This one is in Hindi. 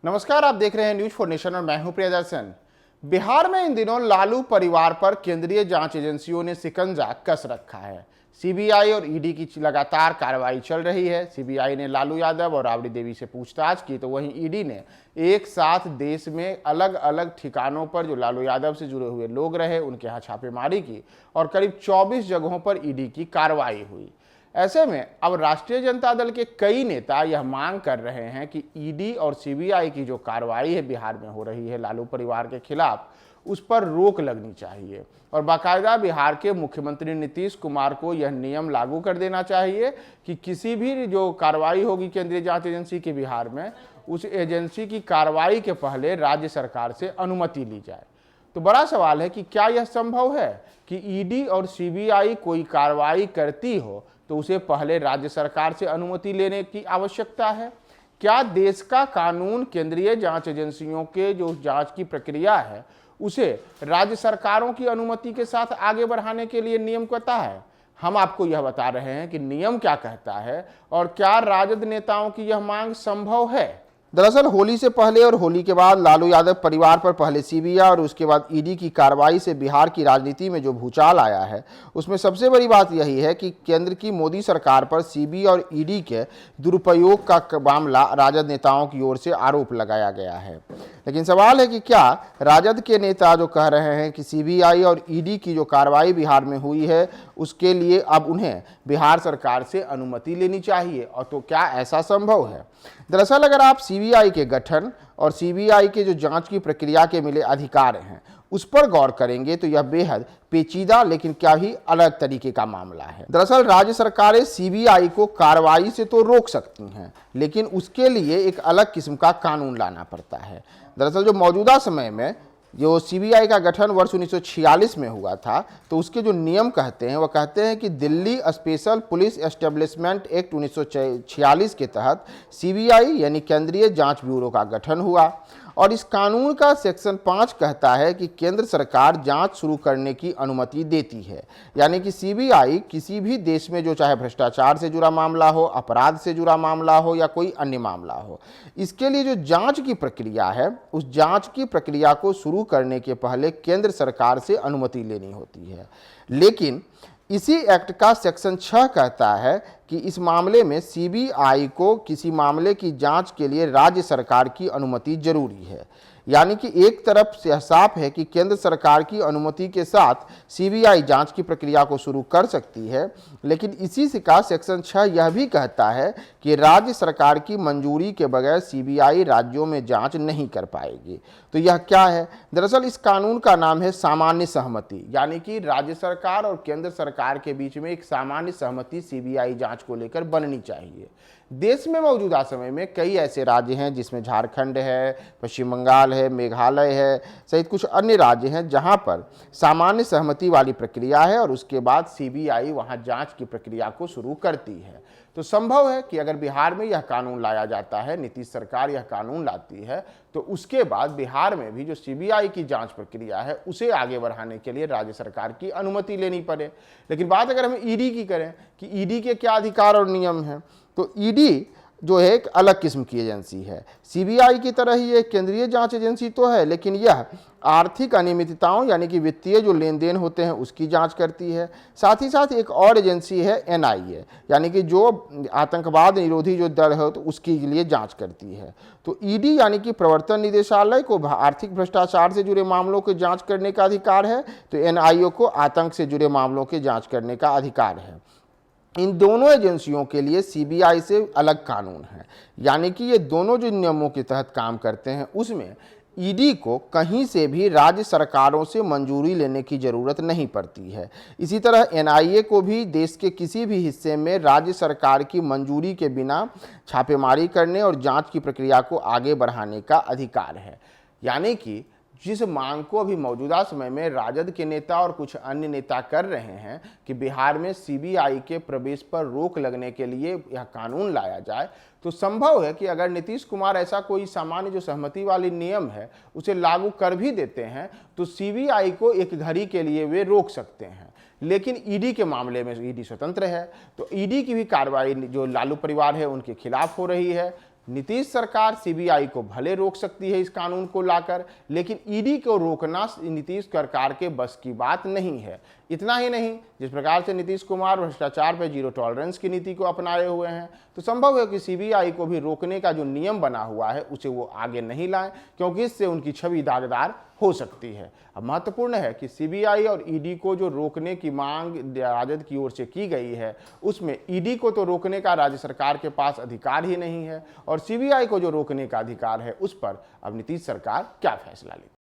नमस्कार, आप देख रहे हैं न्यूज फॉर नेशन और मैं हूं प्रियदर्शन। बिहार में इन दिनों लालू परिवार पर केंद्रीय जांच एजेंसियों ने शिकंजा कस रखा है। सीबीआई और ईडी की लगातार कार्रवाई चल रही है। सीबीआई ने लालू यादव और राबड़ी देवी से पूछताछ की, तो वहीं ईडी ने एक साथ देश में अलग अलग ठिकानों पर जो लालू यादव से जुड़े हुए लोग रहे उनके यहाँ छापेमारी की और करीब 24 जगहों पर ईडी की कार्रवाई हुई। ऐसे में अब राष्ट्रीय जनता दल के कई नेता यह मांग कर रहे हैं कि ईडी और सीबीआई की जो कार्रवाई है बिहार में हो रही है लालू परिवार के खिलाफ, उस पर रोक लगनी चाहिए और बाकायदा बिहार के मुख्यमंत्री नीतीश कुमार को यह नियम लागू कर देना चाहिए कि किसी भी जो कार्रवाई होगी केंद्रीय जांच एजेंसी की बिहार में, उस एजेंसी की कार्रवाई के पहले राज्य सरकार से अनुमति ली जाए। तो बड़ा सवाल है कि क्या यह संभव है कि ईडी और सीबीआई कोई कार्रवाई करती हो तो उसे पहले राज्य सरकार से अनुमति लेने की आवश्यकता है? क्या देश का कानून केंद्रीय जांच एजेंसियों के जो जांच की प्रक्रिया है उसे राज्य सरकारों की अनुमति के साथ आगे बढ़ाने के लिए नियम कहता है? हम आपको यह बता रहे हैं कि नियम क्या कहता है और क्या राजद नेताओं की यह मांग संभव है। दरअसल होली से पहले और होली के बाद लालू यादव परिवार पर पहले सीबीआई और उसके बाद ईडी की कार्रवाई से बिहार की राजनीति में जो भूचाल आया है, उसमें सबसे बड़ी बात यही है कि केंद्र की मोदी सरकार पर सीबीआई और ईडी के दुरुपयोग का मामला राजद नेताओं की ओर से आरोप लगाया गया है। लेकिन सवाल है कि क्या राजद के नेता जो कह रहे हैं कि सीबीआई और ईडी की जो कार्रवाई बिहार में हुई है उसके लिए अब उन्हें बिहार सरकार से अनुमति लेनी चाहिए, और तो क्या ऐसा संभव है? दरअसल अगर आप सीबीआई के गठन और सीबीआई के जो जांच की प्रक्रिया के मिले अधिकार हैं उस पर गौर करेंगे तो यह बेहद पेचीदा लेकिन क्या ही अलग तरीके का मामला है। दरअसल राज्य सरकारें सीबीआई को कार्रवाई से तो रोक सकती हैं, लेकिन उसके लिए एक अलग किस्म का कानून लाना पड़ता है। दरअसल जो मौजूदा समय में जो सीबीआई का गठन वर्ष 1946 में हुआ था, तो उसके जो नियम कहते हैं वह कहते हैं कि Delhi special police establishment act 1946 के तहत सीबीआई यानी केंद्रीय जांच ब्यूरो का गठन हुआ और इस कानून का सेक्शन 5 कहता है कि केंद्र सरकार जांच शुरू करने की अनुमति देती है। यानी कि सीबीआई किसी भी देश में जो चाहे भ्रष्टाचार से जुड़ा मामला हो, अपराध से जुड़ा मामला हो या कोई अन्य मामला हो, इसके लिए जो जांच की प्रक्रिया है उस जांच की प्रक्रिया को शुरू करने के पहले केंद्र सरकार से अनुमति लेनी होती है। लेकिन इसी एक्ट का सेक्शन 6 कहता है कि इस मामले में सीबीआई को किसी मामले की जांच के लिए राज्य सरकार की अनुमति जरूरी है। यानी कि एक तरफ से साफ है कि केंद्र सरकार की अनुमति के साथ सीबीआई जांच की प्रक्रिया को शुरू कर सकती है, लेकिन इसी से का सेक्शन 6 यह भी कहता है कि राज्य सरकार की मंजूरी के बगैर सीबीआई राज्यों में जांच नहीं कर पाएगी। तो यह क्या है? दरअसल इस कानून का नाम है सामान्य सहमति, यानी कि राज्य सरकार और केंद्र सरकार के बीच में एक सामान्य सहमति सीबीआई जांच को लेकर बननी चाहिए। देश में मौजूदा समय में कई ऐसे राज्य हैं जिसमें झारखंड है, पश्चिम बंगाल है, मेघालय है सहित कुछ अन्य राज्य हैं जहां पर सामान्य सहमति वाली प्रक्रिया है और उसके बाद सीबीआई वहां जांच की प्रक्रिया को शुरू करती है। तो संभव है कि अगर बिहार में यह कानून लाया जाता है, नीतीश सरकार यह कानून लाती है, तो उसके बाद बिहार में भी जो सीबीआई की जांच प्रक्रिया है उसे आगे बढ़ाने के लिए राज्य सरकार की अनुमति लेनी पड़े। लेकिन बात अगर हम ईडी की करें कि ईडी के क्या अधिकार और नियम हैं, तो ईडी जो है एक अलग किस्म की एजेंसी है। सीबीआई की तरह ही एक केंद्रीय जांच एजेंसी तो है, लेकिन यह आर्थिक अनियमितताओं यानी कि वित्तीय जो लेन देन होते हैं उसकी जांच करती है। साथ ही साथ एक और एजेंसी है एनआईए, यानी कि जो आतंकवाद निरोधी जो दल है तो उसके लिए जांच करती है। तो ईडी यानी कि प्रवर्तन निदेशालय को आर्थिक भ्रष्टाचार से जुड़े मामलों की जांच करने का अधिकार है, तो एनआईए को आतंक से जुड़े मामलों की जांच करने का अधिकार है। इन दोनों एजेंसियों के लिए सीबीआई से अलग कानून है, यानी कि ये दोनों जो नियमों के तहत काम करते हैं उसमें ईडी को कहीं से भी राज्य सरकारों से मंजूरी लेने की जरूरत नहीं पड़ती है। इसी तरह एनआईए को भी देश के किसी भी हिस्से में राज्य सरकार की मंजूरी के बिना छापेमारी करने और जांच की प्रक्रिया को आगे बढ़ाने का अधिकार है। यानी कि जिस मांग को अभी मौजूदा समय में राजद के नेता और कुछ अन्य नेता कर रहे हैं कि बिहार में सीबीआई के प्रवेश पर रोक लगने के लिए यह कानून लाया जाए, तो संभव है कि अगर नीतीश कुमार ऐसा कोई सामान्य जो सहमति वाली नियम है उसे लागू कर भी देते हैं तो सीबीआई को एक घड़ी के लिए वे रोक सकते हैं। लेकिन ईडी के मामले में ईडी स्वतंत्र है, तो ईडी की भी कार्रवाई जो लालू परिवार है उनके खिलाफ हो रही है। नीतीश सरकार सीबीआई को भले रोक सकती है इस कानून को लाकर, लेकिन ईडी को रोकना नीतीश सरकार के बस की बात नहीं है। इतना ही नहीं, जिस प्रकार से नीतीश कुमार भ्रष्टाचार पर जीरो टॉलरेंस की नीति को अपनाए हुए हैं, तो संभव है कि सीबीआई को भी रोकने का जो नियम बना हुआ है उसे वो आगे नहीं लाएं, क्योंकि इससे उनकी छवि दागदार हो सकती है। अब महत्वपूर्ण है कि सीबीआई और ईडी को जो रोकने की मांग राजद की ओर से की गई है, उसमें ईडी को तो रोकने का राज्य सरकार के पास अधिकार ही नहीं है, और सीबीआई को जो रोकने का अधिकार है उस पर अब नीतीश सरकार क्या फैसला लेती है।